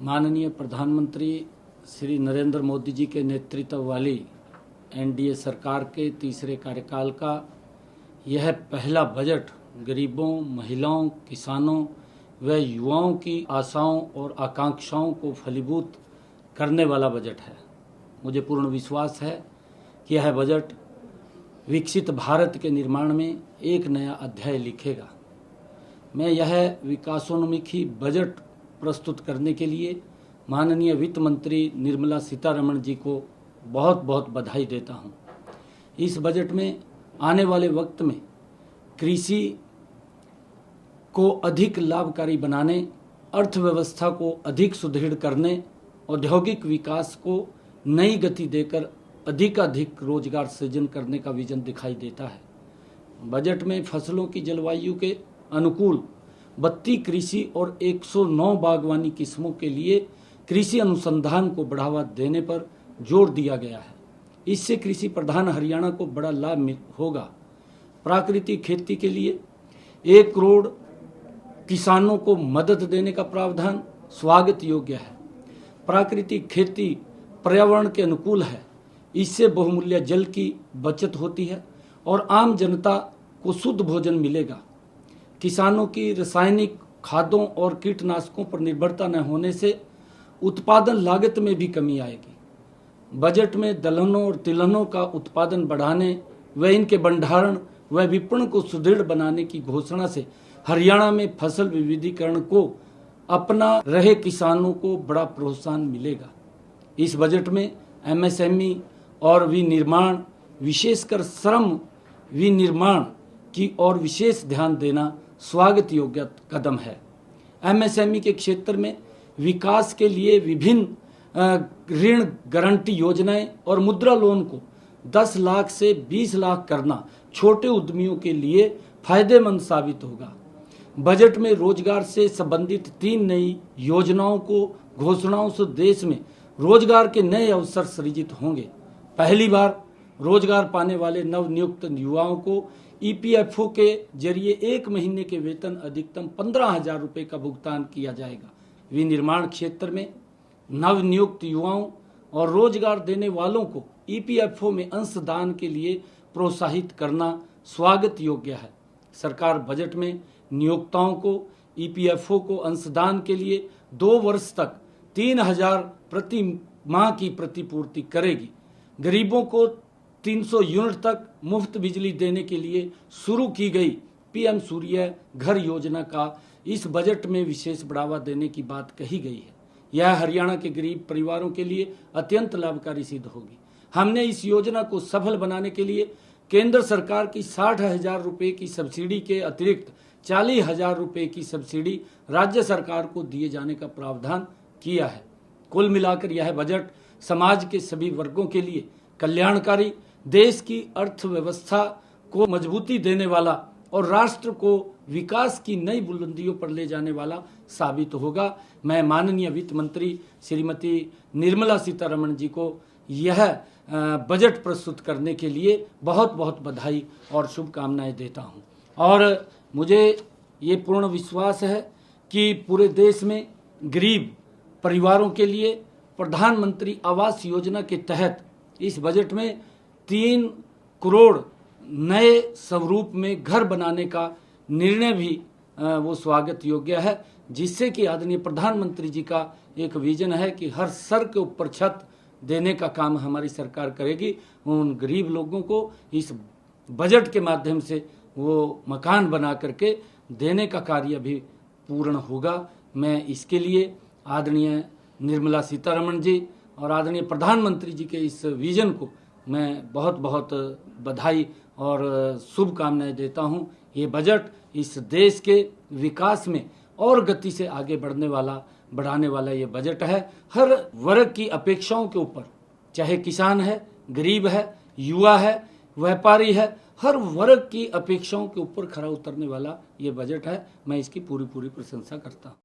माननीय प्रधानमंत्री श्री नरेंद्र मोदी जी के नेतृत्व वाली एनडीए सरकार के तीसरे कार्यकाल का यह पहला बजट गरीबों, महिलाओं, किसानों व युवाओं की आशाओं और आकांक्षाओं को फलीभूत करने वाला बजट है। मुझे पूर्ण विश्वास है कि यह बजट विकसित भारत के निर्माण में एक नया अध्याय लिखेगा। मैं यह विकासोन्मुखी बजट प्रस्तुत करने के लिए माननीय वित्त मंत्री निर्मला सीतारमण जी को बहुत बहुत बधाई देता हूं। इस बजट में आने वाले वक्त में कृषि को अधिक लाभकारी बनाने, अर्थव्यवस्था को अधिक सुदृढ़ करने, औद्योगिक विकास को नई गति देकर अधिक रोजगार सृजन करने का विजन दिखाई देता है। बजट में फसलों की जलवायु के अनुकूल 32 कृषि और 109 बागवानी किस्मों के लिए कृषि अनुसंधान को बढ़ावा देने पर जोर दिया गया है। इससे कृषि प्रधान हरियाणा को बड़ा लाभ होगा। प्राकृतिक खेती के लिए 1 करोड़ किसानों को मदद देने का प्रावधान स्वागत योग्य है। प्राकृतिक खेती पर्यावरण के अनुकूल है। इससे बहुमूल्य जल की बचत होती है और आम जनता को शुद्ध भोजन मिलेगा। किसानों की रासायनिक खादों और कीटनाशकों पर निर्भरता न होने से उत्पादन लागत में भी कमी आएगी। बजट में दलहनों और तिलहनों का उत्पादन बढ़ाने व इनके भंडारण व विपणन को सुदृढ़ बनाने की घोषणा से हरियाणा में फसल विविधीकरण को अपना रहे किसानों को बड़ा प्रोत्साहन मिलेगा। इस बजट में एमएसएमई और विनिर्माण, विशेषकर श्रम विनिर्माण की ओर विशेष ध्यान देना स्वागत योग्य कदम है। एमएसएमई के क्षेत्र में विकास के लिए विभिन्न ऋण गारंटी योजनाएं और मुद्रा लोन को 10 लाख से 20 लाख करना छोटे उद्यमियों के लिए फायदेमंद साबित होगा। बजट में रोजगार से संबंधित 3 नई योजनाओं को घोषणाओं से देश में रोजगार के नए अवसर सृजित होंगे। पहली बार रोजगार पाने वाले नवनियुक्त युवाओं को ईपीएफओ के जरिए 1 महीने के वेतन अधिकतम 15,000 रुपये का भुगतान किया जाएगा। विनिर्माण क्षेत्र में नवनियुक्त युवाओं और रोजगार देने वालों को ईपीएफओ में अंशदान के लिए प्रोत्साहित करना स्वागत योग्य है। सरकार बजट में नियोक्ताओं को ईपीएफओ को अंशदान के लिए 2 वर्ष तक 3,000 प्रति माह की प्रतिपूर्ति करेगी। गरीबों को 300 यूनिट तक मुफ्त बिजली देने के लिए शुरू की गई पीएम सूर्य घर योजना का इस बजट में विशेष बढ़ावा देने की बात कही गई है। यह हरियाणा के गरीब परिवारों के लिए अत्यंत लाभकारी सिद्ध होगी। हमने इस योजना को सफल बनाने के लिए केंद्र सरकार की 60,000 रुपये की सब्सिडी के अतिरिक्त 40,000 रुपये की सब्सिडी राज्य सरकार को दिए जाने का प्रावधान किया है। कुल मिलाकर यह बजट समाज के सभी वर्गों के लिए कल्याणकारी, देश की अर्थव्यवस्था को मजबूती देने वाला और राष्ट्र को विकास की नई बुलंदियों पर ले जाने वाला साबित होगा। मैं माननीय वित्त मंत्री श्रीमती निर्मला सीतारमण जी को यह बजट प्रस्तुत करने के लिए बहुत बहुत बधाई और शुभकामनाएं देता हूं। और मुझे ये पूर्ण विश्वास है कि पूरे देश में गरीब परिवारों के लिए प्रधानमंत्री आवास योजना के तहत इस बजट में 3 करोड़ नए स्वरूप में घर बनाने का निर्णय भी वो स्वागत योग्य है, जिससे कि आदरणीय प्रधानमंत्री जी का एक विजन है कि हर सर के ऊपर छत देने का काम हमारी सरकार करेगी। उन गरीब लोगों को इस बजट के माध्यम से वो मकान बना करके देने का कार्य भी पूर्ण होगा। मैं इसके लिए आदरणीय निर्मला सीतारमण जी और आदरणीय प्रधानमंत्री जी के इस विजन को मैं बहुत बहुत बधाई और शुभकामनाएं देता हूं। ये बजट इस देश के विकास में और गति से आगे बढ़ाने वाला ये बजट है। हर वर्ग की अपेक्षाओं के ऊपर, चाहे किसान है, गरीब है, युवा है, व्यापारी है, हर वर्ग की अपेक्षाओं के ऊपर खरा उतरने वाला ये बजट है। मैं इसकी पूरी प्रशंसा करता हूँ।